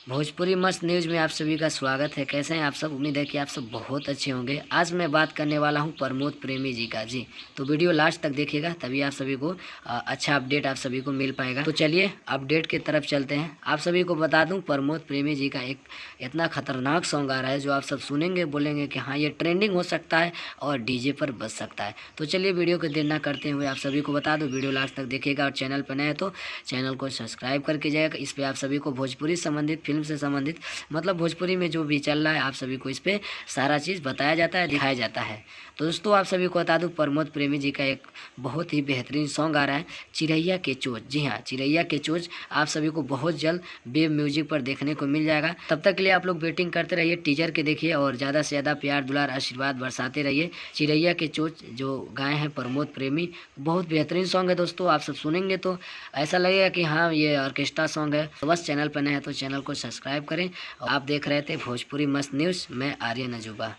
भोजपुरी मस्त न्यूज़ में आप सभी का स्वागत है। कैसे हैं आप सब? उम्मीद है कि आप सब बहुत अच्छे होंगे। आज मैं बात करने वाला हूं प्रमोद प्रेमी जी का। जी तो वीडियो लास्ट तक देखिएगा, तभी आप सभी को अच्छा अपडेट आप सभी को मिल पाएगा। तो चलिए अपडेट की तरफ चलते हैं। आप सभी को बता दूं, प्रमोद प्रेमी जी का एक इतना खतरनाक सॉन्ग आ रहा है जो आप सब सुनेंगे बोलेंगे कि हाँ, ये ट्रेंडिंग हो सकता है और डीजे पर बज सकता है। तो चलिए वीडियो को देर ना करते हुए आप सभी को बता दूँ, वीडियो लास्ट तक देखिएगा और चैनल पर नए तो चैनल को सब्सक्राइब करके जाएगा। इस पर आप सभी को भोजपुरी संबंधित, फिल्म से संबंधित, मतलब भोजपुरी में जो भी चल रहा है आप सभी को इस पे सारा चीज़ बताया जाता है, दिखाया जाता है। तो दोस्तों आप सभी को बता दूं, प्रमोद प्रेमी जी का एक बहुत ही बेहतरीन सॉन्ग आ रहा है, चिरैया के चोच। जी हाँ, चिरैया के चोच आप सभी को बहुत जल्द वेब म्यूजिक पर देखने को मिल जाएगा। तब तक के लिए आप लोग वेटिंग करते रहिए, टीजर के देखिए और ज़्यादा से ज़्यादा प्यार दुलार आशीर्वाद बरसाते रहिए। चिरैया के चोच जो गाए हैं प्रमोद प्रेमी, बहुत बेहतरीन सॉन्ग है दोस्तों। आप सब सुनेंगे तो ऐसा लगेगा कि हाँ, ये ऑर्केस्ट्रा सॉन्ग है। तो बस चैनल पर नए हैं तो चैनल को सब्सक्राइब करें। आप देख रहे थे भोजपुरी मस्त न्यूज़, मैं आर्यन अजूबा।